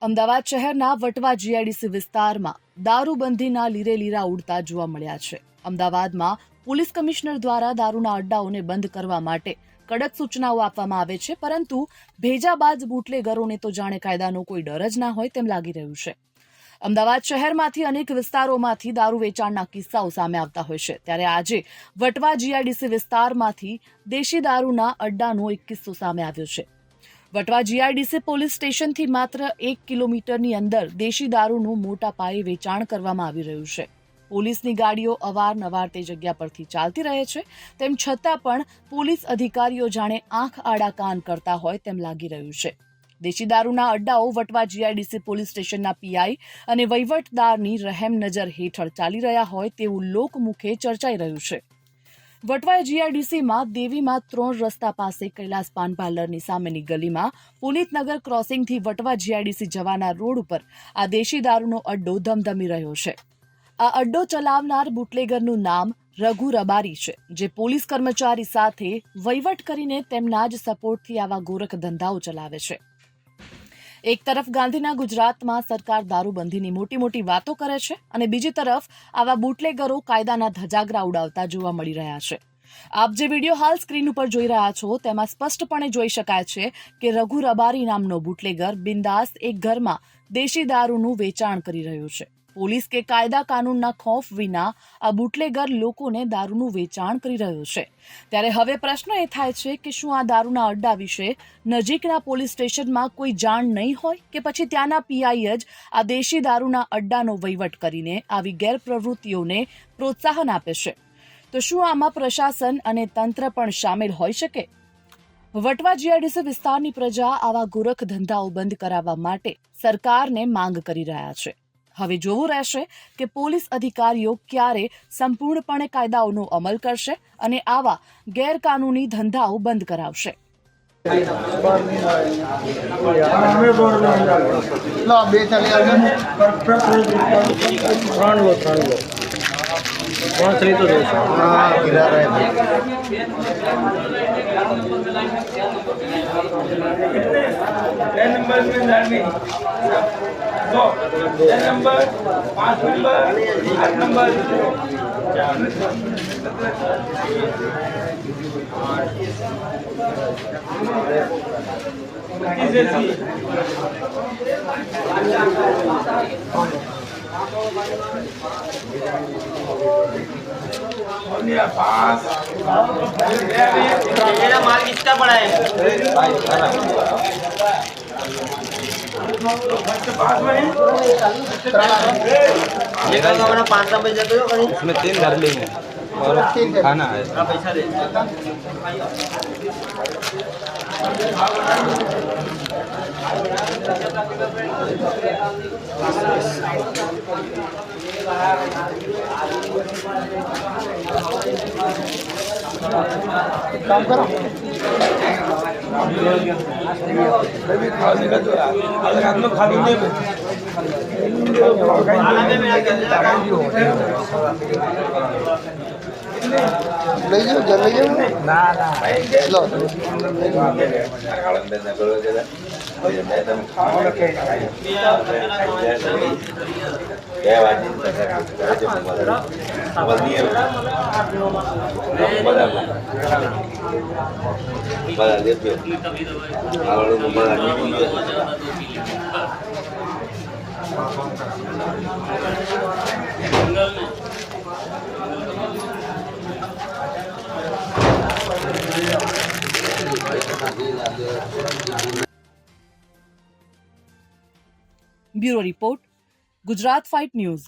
અમદાવાદ શહેરના વટવા જીઆઈડીસી વિસ્તારમાં દારૂબંધીના લીરેલીરા ઉડતા જોવા મળ્યા છે. અમદાવાદમાં પોલીસ કમિશનર દ્વારા દારૂના અડ્ડાઓને બંધ કરવા માટે કડક સૂચનાઓ આપવામાં આવે છે, પરંતુ ભેજાબાજ બુટલેગરોને તો જાણે કાયદાનો કોઈ ડર જ ના હોય તેમ લાગી રહ્યું છે. અમદાવાદ શહેરમાંથી અનેક વિસ્તારોમાંથી દારૂ વેચાણના કિસ્સાઓ સામે આવતા હોય છે, ત્યારે આજે વટવા જીઆઈડીસી વિસ્તારમાંથી દેશી દારૂના અડ્ડાનો એક કિસ્સો સામે આવ્યો છે. વટવા જીઆઈડીસી પોલીસ સ્ટેશનથી માત્ર 1 કિલોમીટરની અંદર દેશી દારૂનું મોટા પાયે વેચાણ કરવામાં આવી રહ્યું છે. પોલીસની ગાડીઓ અવારનવાર તે જગ્યા પરથી ચાલતી રહે છે, તેમ છતાં પણ પોલીસ અધિકારીઓ જાણે આંખ આડા કાન કરતા હોય તેમ લાગી રહ્યું છે. દેશી દારૂના અડ્ડાઓ વટવા જીઆઈડીસી પોલીસ સ્ટેશનના પીઆઈ અને વહીવટદારની રહેમ નજર હેઠળ ચાલી રહ્યા હોય તેવું લોકમુખે ચર્ચાઈ રહ્યું છે. વટવા જીઆઈડીસીમાં દેવીમાં 3 રસ્તા પાસે કૈલાસ પાન પાર્લરની સામેની ગલીમાં પુનિતનગર ક્રોસિંગથી વટવા જીઆઈડીસી જવાના રોડ ઉપર આ દેશી દારૂનો અડ્ડો ધમધમી રહ્યો છે. આ અડ્ડો ચલાવનાર બુટલેગરનું નામ રઘુ રબારી છે, જે પોલીસ કર્મચારી સાથે વહીવટ કરીને તેમના જ સપોર્ટથી આવા ગોરખ ધંધાઓ ચલાવે છે. એક તરફ ગાંધીના ગુજરાતમાં સરકાર દારૂબંધીની મોટી વાતો કરે છે અને બીજી તરફ આવા બુટલેગરો કાયદાના ધજાગરા ઉડાવતા જોવા મળી રહ્યા છે. આપ જે વિડીયો હાલ સ્ક્રીન ઉપર જોઈ રહ્યા છો તેમાં સ્પષ્ટપણે જોઈ શકાય છે કે રઘુ રબારી નામનો બુટલેગર બિંદાસ એક ઘરમાં દેશી દારૂનું વેચાણ કરી રહ્યો છે. પોલીસ કે કાયદા કાનૂનના ખૌફ વિના આ બુટલેગર લોકોને દારૂનું વેચાણ કરી રહ્યો છે. ત્યારે હવે પ્રશ્ન એ થાય છે કે શું આ દારૂના અડ્ડા વિશે નજીકના પોલીસ સ્ટેશનમાં કોઈ જાણ નહીં હોય કે પછી ત્યાંના પીઆઈ જ આ દેશી દારૂના અડ્ડાનો વહીવટ કરીને આવી ગેરપ્રવૃત્તિઓને પ્રોત્સાહન આપે છે? તો શું આમાં પ્રશાસન અને તંત્ર પણ સામેલ હોઈ શકે? વટવા જીઆઈડીસી વિસ્તારની પ્રજા આવા ગોરખ ધંધાઓ બંધ કરાવવા માટે સરકારને માંગ કરી રહ્યા છે. હવે જોવું રહેશે કે પોલીસ અધિકારીઓ ક્યારે સંપૂર્ણપણે કાયદાઓનો અમલ કરશે અને આવા ગેરકાનૂની ધંધાઓ બંધ કરાવશે. दो 10 नंबर 5 नंबर 8 नंबर मेरा माल कितना पड़ा है? ये हमारा 500 पैसा दो, इसमें 3 घर लेंगे और खाना है. पैसा दे. काम करो खाने का तो अलग हम लोग खा लेंगे ले जाओ जल ले जाओ ना ना लो bureau report, Gujarat fight news.